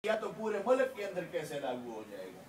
या तो पूरे मुल्क के अंदर कैसे लागू हो जाएगा,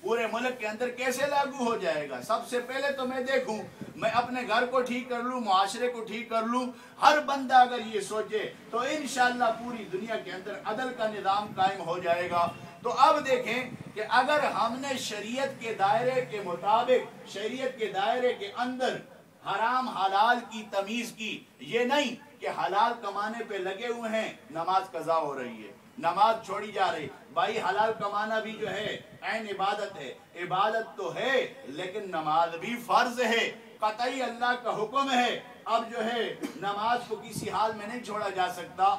पूरे मुल्क के अंदर कैसे लागू हो जाएगा। सबसे पहले तो मैं देखूं, मैं अपने घर को ठीक कर लूं, मुआशरे को ठीक कर लूं। हर बंदा अगर ये सोचे तो इंशाअल्लाह पूरी दुनिया के अंदर अदल का निज़ाम कायम हो जाएगा। तो अब देखें कि अगर हमने शरीयत के दायरे के मुताबिक, शरीयत के दायरे के अंदर हराम हलाल की तमीज की, ये नहीं कि हलाल कमाने पे लगे हुए हैं, नमाज कज़ा हो रही है, नमाज छोड़ी जा रही। भाई हलाल कमाना भी जो है ऐन इबादत है, इबादत तो है लेकिन नमाज भी फर्ज है, कतई अल्लाह का हुक्म है। अब जो है नमाज को किसी हाल में नहीं छोड़ा जा सकता,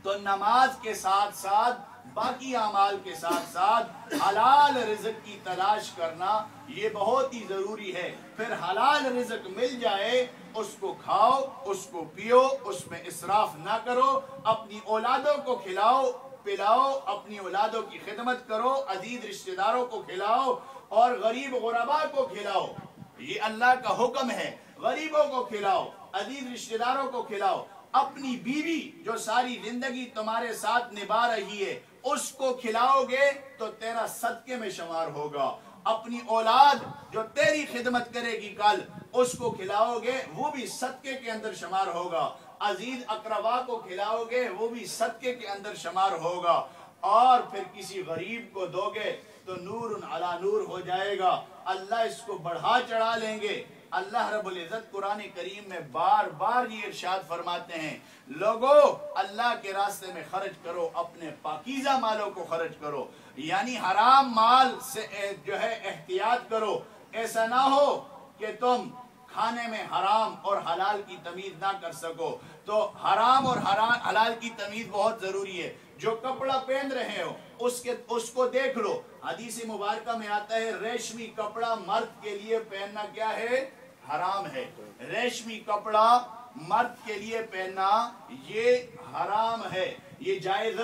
तो नमाज के साथ साथ बाकी अमाल के साथ साथ हलाल रिज़्क की तलाश करना ये बहुत ही जरूरी है। फिर हलाल रिज़्क मिल जाए उसको खाओ, उसको पियो, उसमें इसराफ ना करो, अपनी औलादों को खिलाओ पिलाओ, अपनी औलादों की खिदमत करो, अजीज रिश्तेदारों को खिलाओ और गरीब गुरबा को खिलाओ। ये अल्लाह का हुक्म है, गरीबों को खिलाओ, अजीज रिश्तेदारों को खिलाओ। अपनी बीवी जो सारी जिंदगी तुम्हारे साथ निभा रही है उसको खिलाओगे तो तेरा सदके में शुमार होगा। अपनी औलाद जो तेरी खिदमत करेगी कल, उसको खिलाओगे वो भी सदके के अंदर शुमार होगा। अजीज अकरबा को खिलाओगे वो भी सदके के अंदर शुमार होगा। और फिर किसी गरीब को दोगे तो नूर अला नूर हो जाएगा, अल्लाह इसको बढ़ा चढ़ा लेंगे। अल्लाह रब्बुल इज्जत कुरान करीम में बार बार ये इरशाद फरमाते हैं, लोगों अल्लाह के रास्ते में खर्च करो, अपने पाकीज़ा मालों को खर्च करो, यानी हराम माल से जो है एहतियात करो। ऐसा ना हो कि तुम खाने में हराम और हलाल की तमीज ना कर सको। तो हराम और हलाल की तमीज बहुत जरूरी है। जो कपड़ा पहन रहे हो उसको देख लो, हदीस मुबारक में आता है रेशमी कपड़ा मर्द के लिए पहनना क्या है, हराम है। रेशमी कपड़ा मर्द के लिए पहनना ये हराम है, ये जायज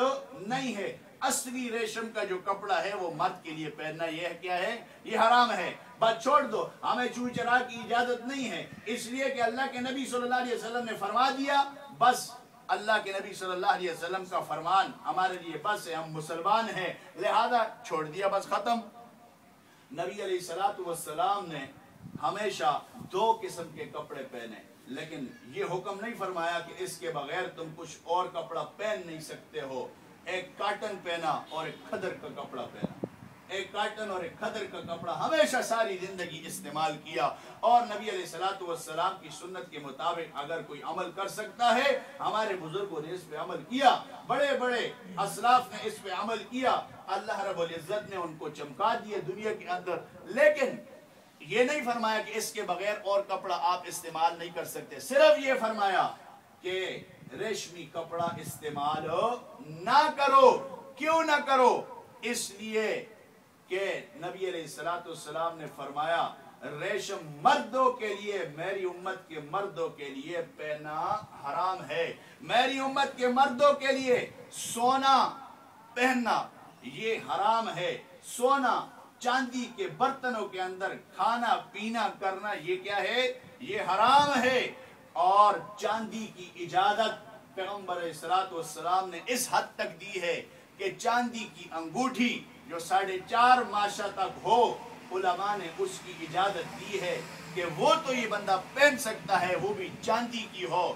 नहीं है। असली रेशम का जो कपड़ा है वो मर्द के लिए पहनना ये क्या है, ये हराम है। बात छोड़ दो, हमें चू चरा की इजाजत नहीं है, इसलिए कि अल्लाह के नबी सल्लल्लाहु अलैहि वसल्लम ने फरमा दिया, बस अल्लाह के नबी सल्लल्लाहु अलैहि वसल्लम का फरमान हमारे लिए बस है, हम मुसलमान हैं, लिहाजा छोड़ दिया, बस खत्म। नबी अलैहिस्सलातु वस्सलाम ने हमेशा दो किस्म के कपड़े पहने, लेकिन ये हुक्म नहीं फरमाया कि इसके बगैर तुम कुछ और कपड़ा पहन नहीं सकते हो। एक काटन पहना और एक खदर का कपड़ा पहना, एक काटन और एक खदर का कपड़ा हमेशा सारी जिंदगी इस्तेमाल किया। और नबी अलैहिस्सलातु वस्सलाम की सुन्नत के मुताबिक अगर कोई अमल कर सकता है, हमारे बुजुर्गों ने इस पे अमल किया, बड़े बड़े असलाफ ने इस पे अमल किया, अल्लाह रब्बुल इज्जत ने उनको चमका दिया दुनिया के अंदर। लेकिन ये नहीं फरमाया कि इसके बगैर और कपड़ा आप इस्तेमाल नहीं कर सकते, सिर्फ ये फरमाया कि रेशमी कपड़ा इस्तेमाल ना करो। क्यों ना करो? इसलिए कि नबी अलैहिस्सलाम ने फरमाया रेशम मर्दों के लिए, मेरी उम्मत के मर्दों के लिए पहनना हराम है। मेरी उम्मत के मर्दों के लिए सोना पहनना ये हराम है। सोना, चांदी के बर्तनों के अंदर खाना पीना करना ये क्या है, ये हराम है। और चांदी की इजाजत पैगंबर अलैहिस्सलाम ने इस हद तक दी है कि चांदी की अंगूठी जो 4.5 माशा तक हो, उलमा ने उसकी इजाजत दी है कि वो तो ये बंदा पहन सकता है, वो भी चांदी की हो।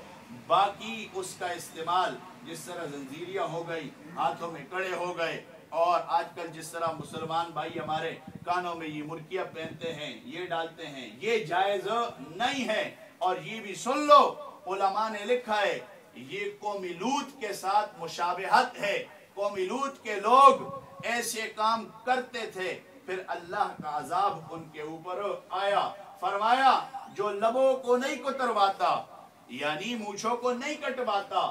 बाकी उसका इस्तेमाल जिस तरह जंजीरियां हो गई, हाथों में कड़े हो गए, और आजकल जिस तरह मुसलमान भाई हमारे कानों में ये मुर्कियां पहनते हैं, ये डालते हैं, ये जायज नहीं है। और ये भी सुन लो, उलमा ने लिखा है ये कौमी लूत के साथ मुशाबहत है। कौमी लूत के लोग ऐसे काम करते थे, फिर अल्लाह का अजाब उनके ऊपर आया। फरमाया जो लबों को नहीं कुतरवाता, यानी मूछों को नहीं कटवाता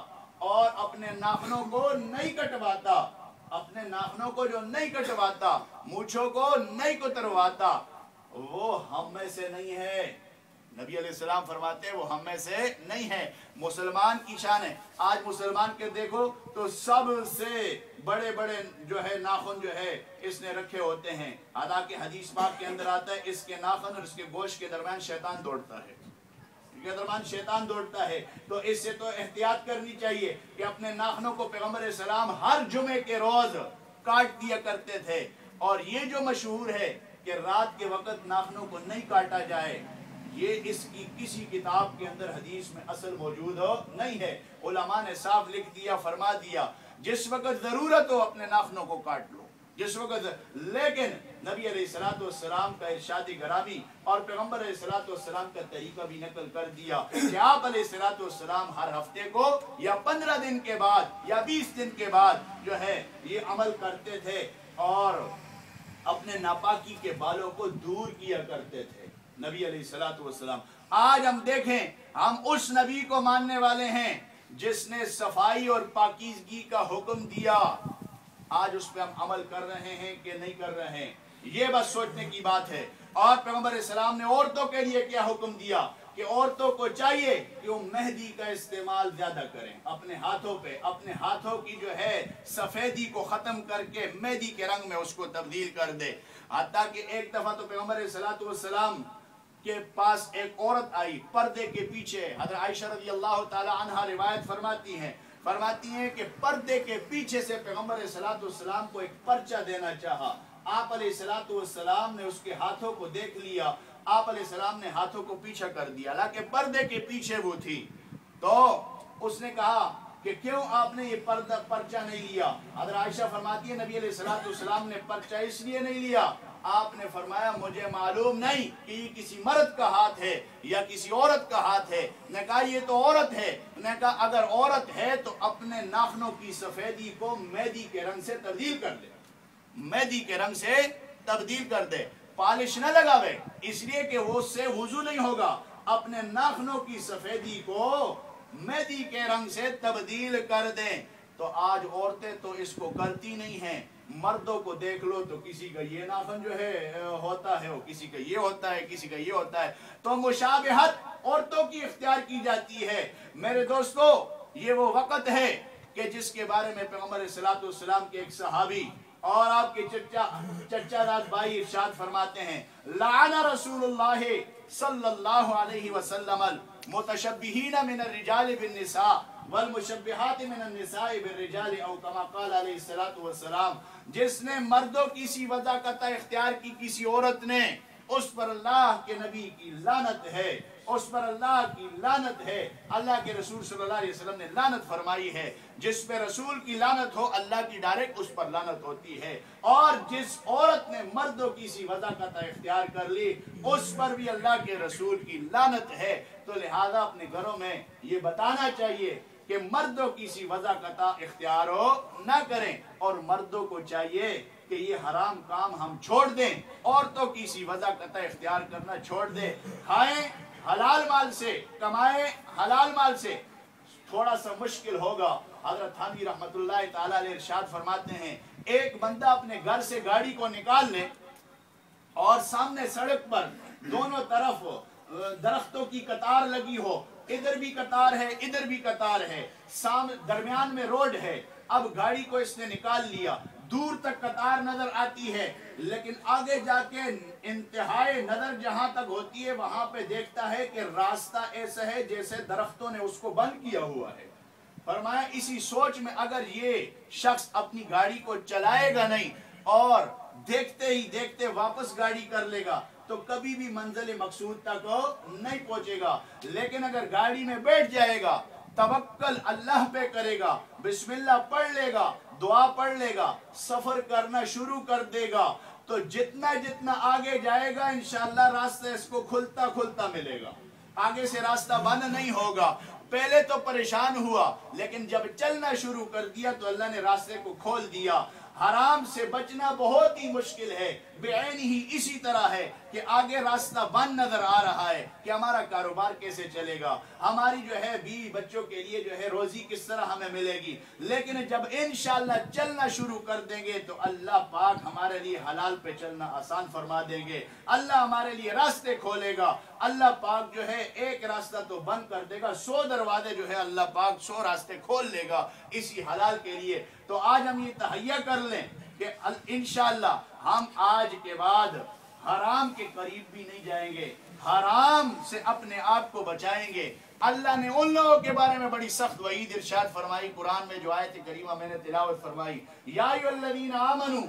और अपने नाखनों को नहीं कटवाता, अपने नाखनों को जो नहीं कटवाता, मूछों को नहीं कुतरवाता, वो हम में से नहीं है। नबी अलैहिस्सलाम फरमाते हैं वो हम में से नहीं है। मुसलमान की शान है। आज मुसलमान के देखो तो सबसे बड़े बड़े जो है नाखून जो है इसने रखे होते हैं। हालांकि हदीस पाक के अंदर आता है इसके नाखून और इसके गोश्त के दरमियान शैतान दौड़ता है, के दरमियान शैतान दौड़ता है। तो इससे तो एहतियात करनी चाहिए कि अपने नाखनों को पैगंबर सलाम हर जुमे के रोज काट दिया करते थे। और ये जो मशहूर है कि रात के वक्त नाखूनों को नहीं काटा जाए, ये इसकी किसी किताब के अंदर हदीस में असल मौजूद नहीं है। उलमा ने साफ लिख दिया, फरमा दिया जिस वक्त जरूरत हो अपने नाखूनों को काट लो, जिस वक्त। लेकिन नबी अलैहिस्सलाम का इरशादी गरामी और पैगंबर अलैहिस्सलाम का तरीका भी नकल कर दिया कि आप अलैहिस्सलाम हर हफ्ते को या 15 दिन के बाद या 20 दिन के बाद जो है ये अमल करते थे और अपने नापाकी के बालों को दूर किया करते थे नबी अलैहिस्सलाम। आज हम देखें, हम उस नबी को मानने वाले हैं जिसने सफाई और पाकीज़गी का हुक्म दिया, आज उस पे हम अमल कर रहे हैं कि नहीं कर रहे हैं, ये बस सोचने की बात है। और पैगंबर सलाम ने औरतों के लिए क्या हुक्म दिया कि औरतों को चाहिए कि वो मेहंदी का इस्तेमाल ज्यादा करें अपने हाथों पे, अपने हाथों की जो है सफेदी को खत्म करके मेहंदी के रंग में उसको तब्दील कर दे। हत्ता कि एक दफा तो पैगंबर सलाम के पास एक औरत आई पर्दे के पीछे। हज़रत आयशा रज़ियल्लाहु ताला अन्हा रिवायत फरमाती हैं कि पर्दे के पीछे से पैगंबर सलाम को एक पर्चा देना चाहा। आप अलैहिस्सलाम ने उसके हाथों को देख लिया, आप अलैहिस्सलाम ने हाथों को पीछा कर दिया, हालांकि पर्दे के पीछे वो थी। तो उसने कहा कि क्यों आपने ये पर्चा नहीं लिया। हज़रत आयशा फरमाती है नबी अलैहिस्सलाम ने पर्चा इसलिए नहीं लिया, आपने फरमाया मुझे मालूम नहीं कि ये किसी मर्द का हाथ है या किसी औरत का हाथ है। ने कहा ये तो औरत है। ने कहा अगर औरत है तो अपने नाखूनों की सफेदी को मेहंदी के रंग से तब्दील कर दे, मेहंदी के रंग से तब्दील कर दे, पॉलिश न लगावे, इसलिए कि वो उससे वुजू नहीं होगा। अपने नाखूनों की सफेदी को मेहंदी के रंग से तब्दील कर दें। तो आज औरतें तो इसको करती नहीं हैं। मर्दों को देख लो तो किसी का ये नाखून जो है होता है, वो किसी का ये होता है, किसी का ये होता है। तो मुशाबहत औरतों की इख्तियार की जाती है। मेरे दोस्तों, ये वो वक़्त है कि जिसके बारे में पैगंबर सल्लल्लाहु के एक सहाबी और आपके चचादाद भाई इरशाद फरमाते हैं, लाना रसूलुल्लाह सल्लल्लाहु अलैहि वसल्लम अल मुतशब्बिहीन मिनर रिजाल बिन निसा वल मुशब्बिहात मिनन निसाई बिर रिजाल औ कमा क़ाल अलैहि सलातु वस्सलाम। जिसने मर्दों की सी वज़ाकत इख्तियार की किसी औरत ने, उस पर अल्लाह के नबी की लानत है, उस पर अल्लाह की लानत है। अल्लाह के रसूल सल्लल्लाहु अलैहि वसल्लम ने लानत फरमाई है। जिस पे रसूल की लानत हो अल्लाह की डायरेक्ट उस पर लानत होती है। और जिस औरत ने मर्दों की सी वज़ाकत इख्तियार कर ली उस पर भी अल्लाह के रसूल की लानत है। तो लिहाजा अपने घरों में ये बताना चाहिए कि मर्दों की सी वज़ाकत इख्तियार न करें और मर्दों को चाहिए कि ये हराम काम हम छोड़ दें, औरतों की सी वज़ाकत इख्तियार करना छोड़ दें। खाएं हलाल माल से, कमाएं हलाल माल से। थोड़ा सा मुश्किल होगा। हज़रत थानवी रहमतुल्लाह ताला अलैह इरशाद फरमाते हैं, एक बंदा अपने घर से गाड़ी को निकाल ले और सामने सड़क पर दोनों तरफ दरख्तों की कतार लगी हो, इधर भी कतार है इधर भी कतार है, दरमियान में रोड है। अब गाड़ी को इसने निकाल लिया, दूर तक कतार नजर आती है, लेकिन आगे जाके इंतहाई नजर जहां तक होती है वहां पे देखता है कि रास्ता ऐसा है जैसे दरख्तों ने उसको बंद किया हुआ है। फरमाया इसी सोच में अगर ये शख्स अपनी गाड़ी को चलाएगा नहीं और देखते ही देखते वापस गाड़ी कर लेगा तो कभी भी मंजिल मकसूद तक नहीं पहुंचेगा। लेकिन अगर गाड़ी में बैठ जाएगा, तवक्कल अल्लाह पे करेगा, बिस्मिल्लाह पढ़ लेगा, दुआ पढ़ लेगा, सफर करना शुरू कर देगा, तो जितना जितना आगे जाएगा इंशाअल्लाह रास्ता इसको खुलता खुलता मिलेगा। आगे से रास्ता बंद नहीं होगा। पहले तो परेशान हुआ, लेकिन जब चलना शुरू कर दिया तो अल्लाह ने रास्ते को खोल दिया। हराम से बचना बहुत ही मुश्किल है। बेऐन ही इसी तरह है कि आगे रास्ता बंद नजर आ रहा है कि हमारा कारोबार कैसे चलेगा, हमारी जो है बीवी बच्चों के लिए जो है रोजी किस तरह हमें मिलेगी। लेकिन जब इंशाअल्लाह चलना शुरू कर देंगे तो अल्लाह पाक हमारे लिए हलाल पे चलना आसान फरमा देंगे। अल्लाह हमारे लिए रास्ते खोलेगा। अल्लाह पाक जो है एक रास्ता तो बंद कर देगा, 100 दरवाजे जो है अल्लाह पाक 100 रास्ते खोल लेगा इसी हलाल के लिए। तो आज हम ये तहैया कर लें कि इंशाअल्लाह हम आज के बाद हराम के करीब भी नहीं जाएंगे, हराम से अपने आप को बचाएंगे। اللہ نے ان لوگوں کے بارے میں بڑی سخت وعید ارشاد فرمائی قرآن میں، جو آیت کریمہ میں نے تلاوت فرمائی، یا ایھا الذین آمنوا